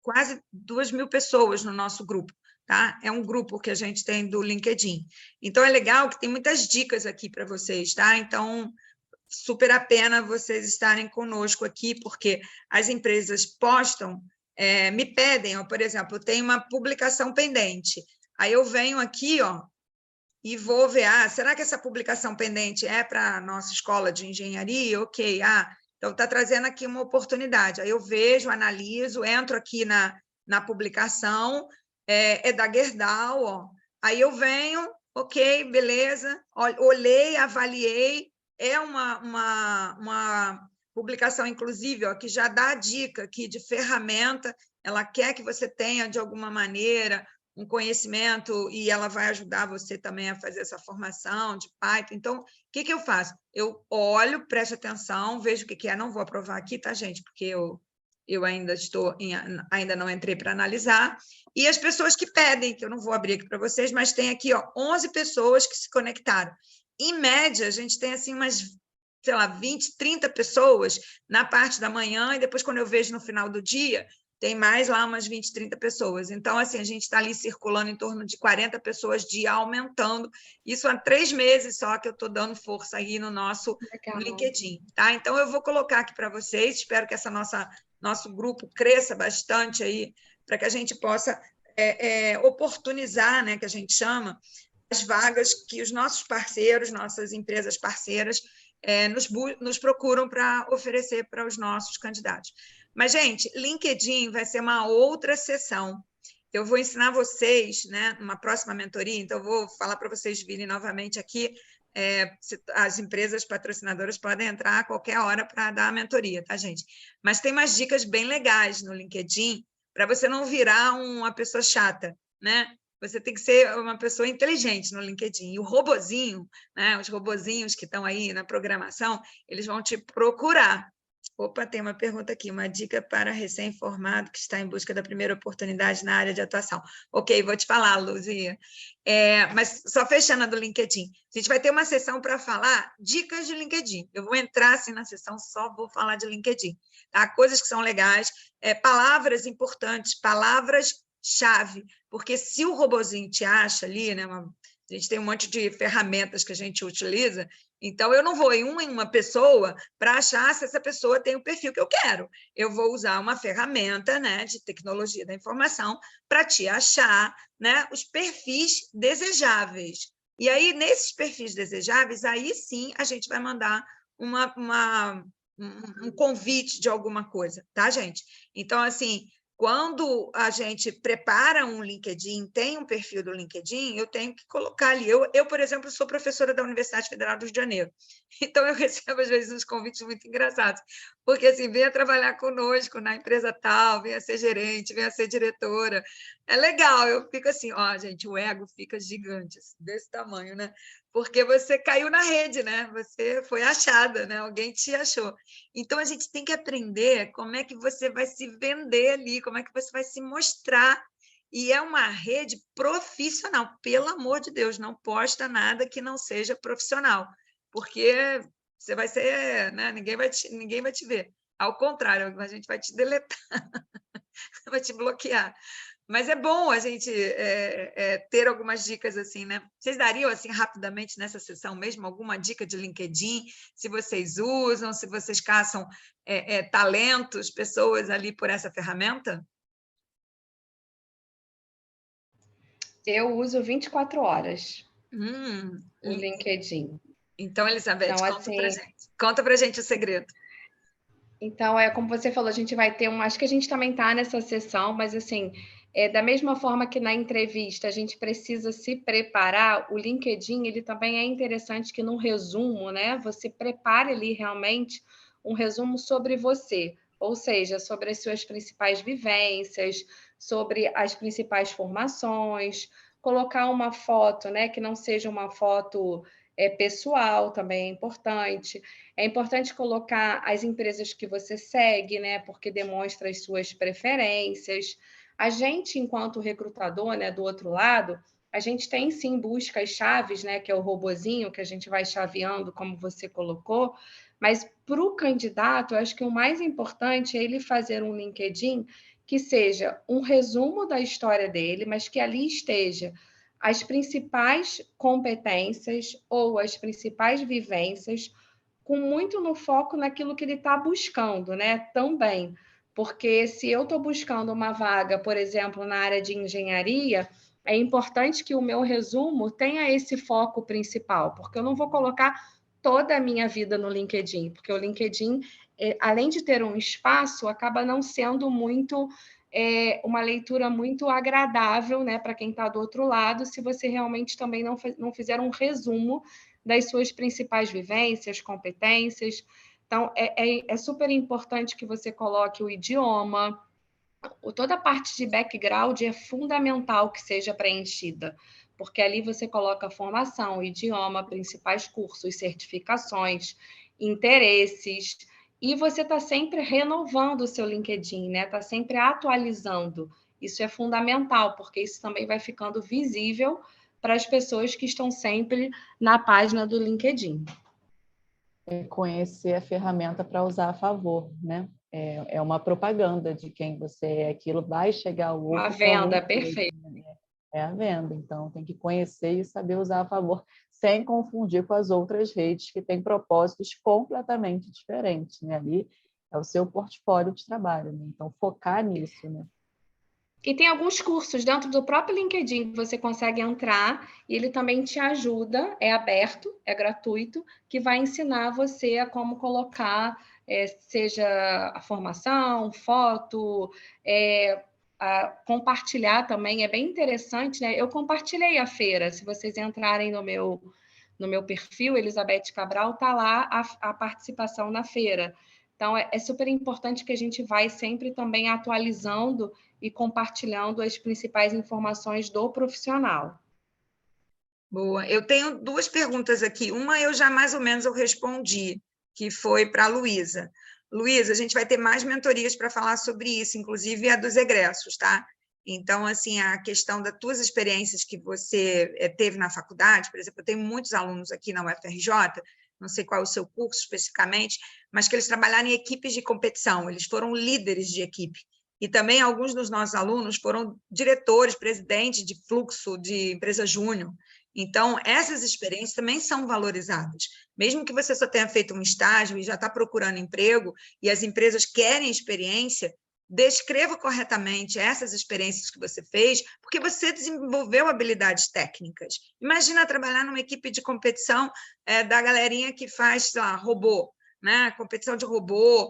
A: quase 2.000 pessoas no nosso grupo. Tá? É um grupo que a gente tem do LinkedIn. Então, é legal que tem muitas dicas aqui para vocês. Tá? Então, super a pena vocês estarem conosco aqui, porque as empresas postam, me pedem, ó, por exemplo, tem uma publicação pendente. Aí eu venho aqui, ó, e vou ver, será que essa publicação pendente é para a nossa escola de engenharia? Ok, então está trazendo aqui uma oportunidade. Aí eu vejo, analiso, entro aqui na publicação, é da Gerdau, ó. Aí eu venho, ok, beleza, olhei, avaliei, é uma publicação, inclusive, ó, que já dá a dica aqui de ferramenta, ela quer que você tenha, de alguma maneira, um conhecimento, e ela vai ajudar você também a fazer essa formação de Python. Então, o que eu faço? Eu olho, presto atenção, vejo o que é, não vou aprovar aqui, tá, gente? Porque eu ainda não entrei para analisar. E as pessoas que pedem, que eu não vou abrir aqui para vocês, mas tem aqui, ó, 11 pessoas que se conectaram. Em média, a gente tem assim umas, sei lá, 20, 30 pessoas na parte da manhã, e depois, quando eu vejo no final do dia, tem mais lá umas 20, 30 pessoas. Então, assim, a gente está ali circulando em torno de 40 pessoas dia, aumentando. Isso há 3 meses só que eu estou dando força aí no nosso LinkedIn. Tá? Então, eu vou colocar aqui para vocês, espero que nosso grupo cresça bastante aí, para que a gente possa oportunizar, né, que a gente chama, as vagas que os nossos parceiros, nossas empresas parceiras, nos procuram para oferecer para os nossos candidatos. Mas, gente, LinkedIn vai ser uma outra sessão. Eu vou ensinar vocês, né, numa próxima mentoria, então eu vou falar para vocês virem novamente aqui. As empresas patrocinadoras podem entrar a qualquer hora para dar a mentoria, tá, gente? Mas tem umas dicas bem legais no LinkedIn para você não virar uma pessoa chata, né? Você tem que ser uma pessoa inteligente no LinkedIn. E o robozinho, né, os robozinhos que estão aí na programação, eles vão te procurar. Opa, tem uma pergunta aqui, uma dica para recém-formado que está em busca da primeira oportunidade na área de atuação. Ok, vou te falar, Luzia. Mas só fechando a do LinkedIn, a gente vai ter uma sessão para falar dicas de LinkedIn. Eu vou entrar assim na sessão, só vou falar de LinkedIn. Tá? Coisas que são legais, palavras importantes, palavras-chave, porque se o robozinho te acha ali, né, a gente tem um monte de ferramentas que a gente utiliza, então eu não vou em uma pessoa para achar se essa pessoa tem o perfil que eu quero. Eu vou usar uma ferramenta, né, de tecnologia da informação para te achar, né, os perfis desejáveis. E aí, nesses perfis desejáveis, aí sim a gente vai mandar um convite de alguma coisa, tá, gente? Então, assim, quando a gente prepara um LinkedIn, tem um perfil do LinkedIn, eu tenho que colocar ali. Eu, por exemplo, sou professora da Universidade Federal do Rio de Janeiro, então eu recebo, às vezes, uns convites muito engraçados, porque, assim, venha trabalhar conosco na empresa tal, venha ser gerente, venha ser diretora. É legal, eu fico assim, ó, gente, o ego fica gigante, assim, desse tamanho, né? Porque você caiu na rede, né? Você foi achada, né? Alguém te achou. Então, a gente tem que aprender como é que você vai se vender ali, como é que você vai se mostrar. E é uma rede profissional, pelo amor de Deus, não posta nada que não seja profissional, porque você vai ser, né? Ninguém vai te ver. Ao contrário, a gente vai te deletar, vai te bloquear. Mas é bom a gente ter algumas dicas assim, né? Vocês dariam, assim, rapidamente nessa sessão mesmo, alguma dica de LinkedIn, se vocês usam, se vocês caçam talentos, pessoas ali por essa ferramenta?
B: Eu uso 24 horas o
A: LinkedIn.
B: LinkedIn.
A: Então, Elizabeth,
B: então,
A: conta para gente o segredo.
B: Então, como você falou, a gente vai ter acho que a gente também está nessa sessão, mas assim, da mesma forma que na entrevista a gente precisa se preparar, o LinkedIn, ele também é interessante que no resumo, né, você prepare ali realmente um resumo sobre você, ou seja, sobre as suas principais vivências, sobre as principais formações, colocar uma foto, né, que não seja uma foto pessoal, também é importante. É importante colocar as empresas que você segue, né? Porque demonstra as suas preferências. A gente, enquanto recrutador, né, do outro lado, a gente tem sim buscas chaves, né? Que é o robozinho que a gente vai chaveando, como você colocou. Mas para o candidato, eu acho que o mais importante é ele fazer um LinkedIn que seja um resumo da história dele, mas que ali esteja as principais competências ou as principais vivências, com muito no foco naquilo que ele está buscando, né? Também. Porque se eu estou buscando uma vaga, por exemplo, na área de engenharia, é importante que o meu resumo tenha esse foco principal, porque eu não vou colocar toda a minha vida no LinkedIn, porque o LinkedIn, além de ter um espaço, acaba não sendo muito uma leitura muito agradável, né, para quem está do outro lado, se você realmente também não fizer um resumo das suas principais vivências, competências. Então, é super importante que você coloque o idioma, toda a parte de background é fundamental que seja preenchida, porque ali você coloca a formação, o idioma, principais cursos, certificações, interesses, e você está sempre renovando o seu LinkedIn, né? Está sempre atualizando. Isso é fundamental, porque isso também vai ficando visível para as pessoas que estão sempre na página do LinkedIn.
C: É conhecer a ferramenta para usar a favor, né? É uma propaganda de quem você é, aquilo vai chegar ao
B: Uma
C: outro com
B: venda,
C: algum
B: perfeito.
C: peso, né? É a venda, então tem que conhecer e saber usar a favor, sem confundir com as outras redes que têm propósitos completamente diferentes, né? Ali é o seu portfólio de trabalho, né? Então focar nisso, né?
B: E tem alguns cursos dentro do próprio LinkedIn que você consegue entrar e ele também te ajuda, é aberto, é gratuito, que vai ensinar você a como colocar, seja a formação, foto, a compartilhar também, é bem interessante, né? Eu compartilhei a feira, se vocês entrarem no meu perfil, Elizabeth Cabral, está lá a participação na feira. Então, é super importante que a gente vai sempre também atualizando e compartilhando as principais informações do profissional.
A: Boa. Eu tenho duas perguntas aqui. Uma eu já mais ou menos eu respondi, que foi para a Luísa. Luísa, a gente vai ter mais mentorias para falar sobre isso, inclusive a dos egressos, tá? Então, assim, a questão das tuas experiências que você teve na faculdade, por exemplo, eu tenho muitos alunos aqui na UFRJ, não sei qual é o seu curso especificamente, mas que eles trabalharam em equipes de competição, eles foram líderes de equipe. E também alguns dos nossos alunos foram diretores, presidentes de fluxo de empresa júnior. Então, essas experiências também são valorizadas. Mesmo que você só tenha feito um estágio e já está procurando emprego, e as empresas querem experiência, descreva corretamente essas experiências que você fez, porque você desenvolveu habilidades técnicas. Imagina trabalhar numa equipe de competição da galerinha que faz, sei lá, robô, né? Competição de robô,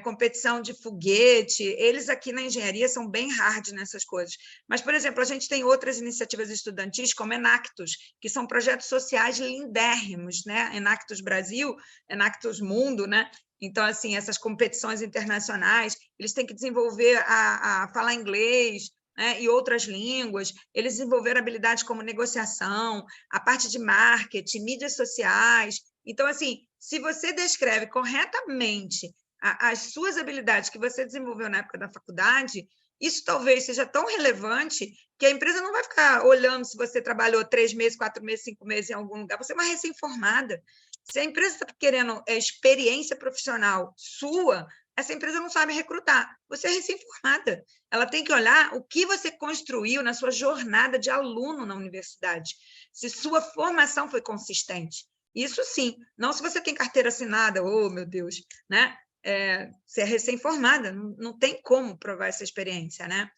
A: competição de foguete. Eles aqui na engenharia são bem hard nessas coisas. Mas, por exemplo, a gente tem outras iniciativas estudantis, como Enactus, que são projetos sociais lindérrimos, né? Enactus Brasil, Enactus Mundo, né? Então, assim, essas competições internacionais, eles têm que desenvolver a falar inglês, né, e outras línguas, eles desenvolveram habilidades como negociação, a parte de marketing, mídias sociais. Então, assim, se você descreve corretamente as suas habilidades que você desenvolveu na época da faculdade, isso talvez seja tão relevante que a empresa não vai ficar olhando se você trabalhou 3 meses, 4 meses, 5 meses em algum lugar. Você é uma recém-formada. Se a empresa está querendo experiência profissional sua, essa empresa não sabe recrutar. Você é recém-formada. Ela tem que olhar o que você construiu na sua jornada de aluno na universidade. Se sua formação foi consistente. Isso sim. Não se você tem carteira assinada, oh, meu Deus, né? Você é recém-formada, não tem como provar essa experiência, né?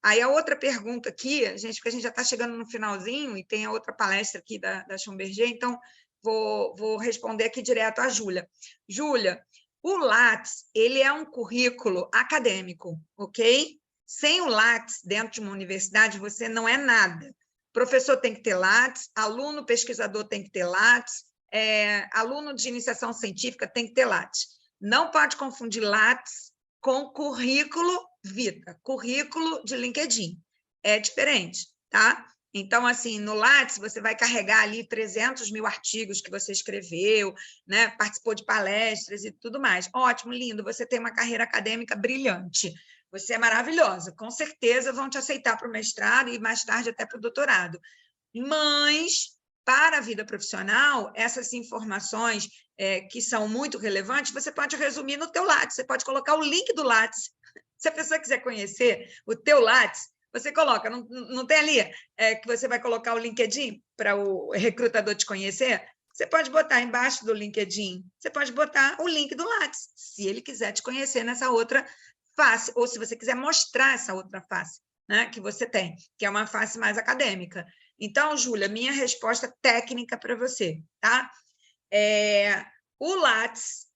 A: Aí a outra pergunta aqui, porque a gente já está chegando no finalzinho e tem a outra palestra aqui da Schlumberger, então vou responder aqui direto à Júlia. Júlia, O Lattes, ele é um currículo acadêmico, ok? Sem o Lattes, dentro de uma universidade, você não é nada. Professor tem que ter Lattes, aluno pesquisador tem que ter Lattes, aluno de iniciação científica tem que ter Lattes. Não pode confundir Lattes com currículo vitae, currículo de LinkedIn. É diferente, tá? Então, assim, no Lattes, você vai carregar ali 300 mil artigos que você escreveu, né? Participou de palestras e tudo mais. Ótimo, lindo, você tem uma carreira acadêmica brilhante. Você é maravilhosa. Com certeza vão te aceitar para o mestrado e mais tarde até para o doutorado. Mas, para a vida profissional, essas informações que são muito relevantes, você pode resumir no teu Lattes. Você pode colocar o link do Lattes. Se a pessoa quiser conhecer o teu Lattes, você coloca, não tem ali que você vai colocar o LinkedIn para o recrutador te conhecer? Você pode botar embaixo do LinkedIn, você pode botar o link do Lattes, se ele quiser te conhecer nessa outra face, ou se você quiser mostrar essa outra face, né, que você tem, que é uma face mais acadêmica. Então, Júlia, minha resposta técnica para você, tá? O Lattes,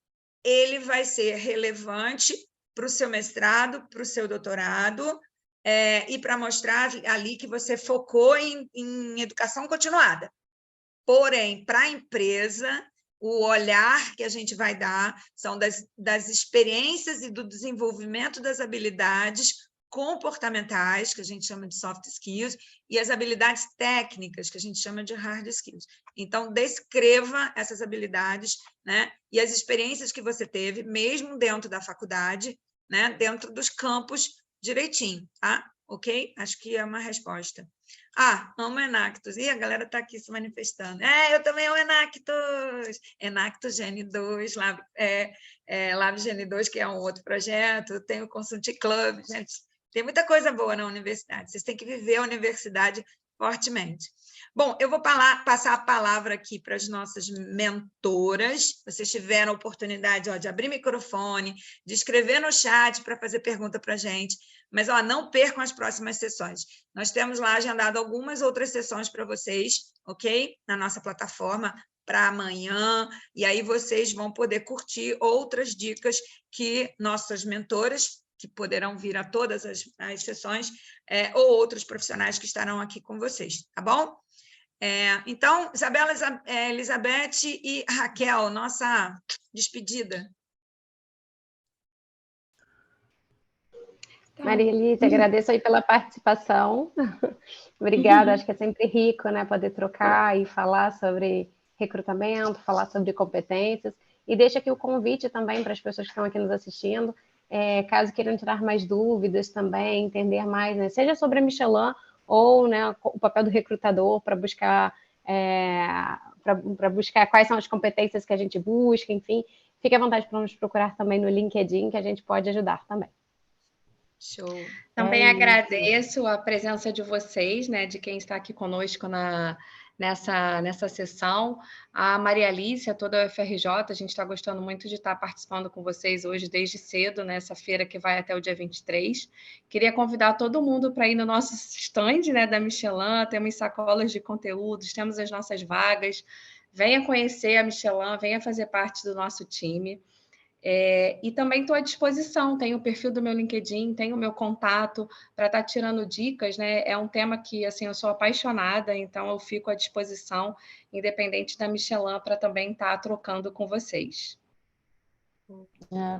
A: ele vai ser relevante para o seu mestrado, para o seu doutorado, e para mostrar ali que você focou em educação continuada. Porém, para a empresa, o olhar que a gente vai dar são das experiências e do desenvolvimento das habilidades comportamentais, que a gente chama de soft skills, e as habilidades técnicas, que a gente chama de hard skills. Então, descreva essas habilidades, né? E as experiências que você teve, mesmo dentro da faculdade, né? Dentro dos campos direitinho, tá? Ok? Acho que é uma resposta. Amo Enactus. E a galera está aqui se manifestando. Eu também amo Enactus. Enactus Gene 2, Lab Gene 2, que é um outro projeto. Tem o Consulting Club. Gente, tem muita coisa boa na universidade. Vocês têm que viver a universidade fortemente. Bom, eu vou passar a palavra aqui para as nossas mentoras. Vocês tiveram a oportunidade de abrir microfone, de escrever no chat para fazer pergunta para a gente. Mas não percam as próximas sessões. Nós temos lá agendado algumas outras sessões para vocês, ok? Na nossa plataforma para amanhã, e aí vocês vão poder curtir outras dicas que nossas mentoras, que poderão vir a todas as sessões, ou outros profissionais que estarão aqui com vocês, tá bom? Então, Isabela, Elizabeth e Raquel, nossa despedida.
D: Maria Elise, agradeço aí pela participação. Obrigada, acho que é sempre rico, né, poder trocar e falar sobre recrutamento, falar sobre competências. E deixo aqui o convite também para as pessoas que estão aqui nos assistindo, caso queiram tirar mais dúvidas também, entender mais, né, seja sobre a Michelin ou, né, o papel do recrutador para buscar, para buscar quais são as competências que a gente busca, enfim, fique à vontade para nos procurar também no LinkedIn, que a gente pode ajudar também.
A: Show.
B: Também agradeço a presença de vocês, né, de quem está aqui conosco nessa sessão. A Maria Alice, toda a UFRJ, a gente está gostando muito de estar participando com vocês hoje, desde cedo, nessa feira que vai até o dia 23. Queria convidar todo mundo para ir no nosso stand, né, da Michelin, temos sacolas de conteúdos, temos as nossas vagas. Venha conhecer a Michelin, venha fazer parte do nosso time. E também estou à disposição, tenho o perfil do meu LinkedIn, tenho o meu contato para estar tirando dicas, né? É um tema que assim, eu sou apaixonada, então eu fico à disposição, independente da Michelin, para também estar trocando com vocês.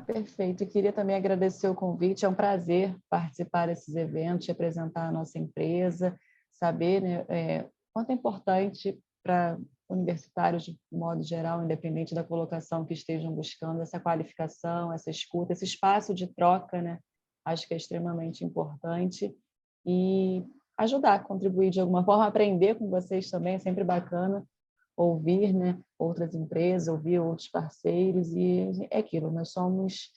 C: Perfeito. Eu queria também agradecer o convite, é um prazer participar desses eventos, apresentar a nossa empresa, saber, né, quanto é importante para universitários, de modo geral, independente da colocação que estejam buscando, essa qualificação, essa escuta, esse espaço de troca, né? Acho que é extremamente importante. E ajudar, contribuir de alguma forma, aprender com vocês também, é sempre bacana ouvir, né, outras empresas, ouvir outros parceiros, e é aquilo, nós somos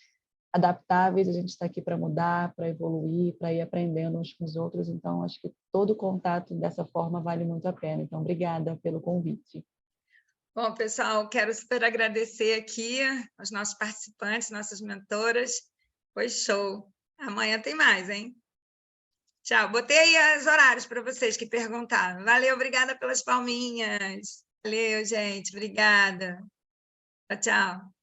C: adaptáveis, a gente está aqui para mudar, para evoluir, para ir aprendendo uns com os outros, então acho que todo contato dessa forma vale muito a pena. Então, obrigada pelo convite.
A: Bom, pessoal, quero super agradecer aqui aos nossos participantes, nossas mentoras. Foi show. Amanhã tem mais, hein? Tchau. Botei aí os horários para vocês que perguntaram. Valeu, obrigada pelas palminhas. Valeu, gente. Obrigada. Tchau, tchau.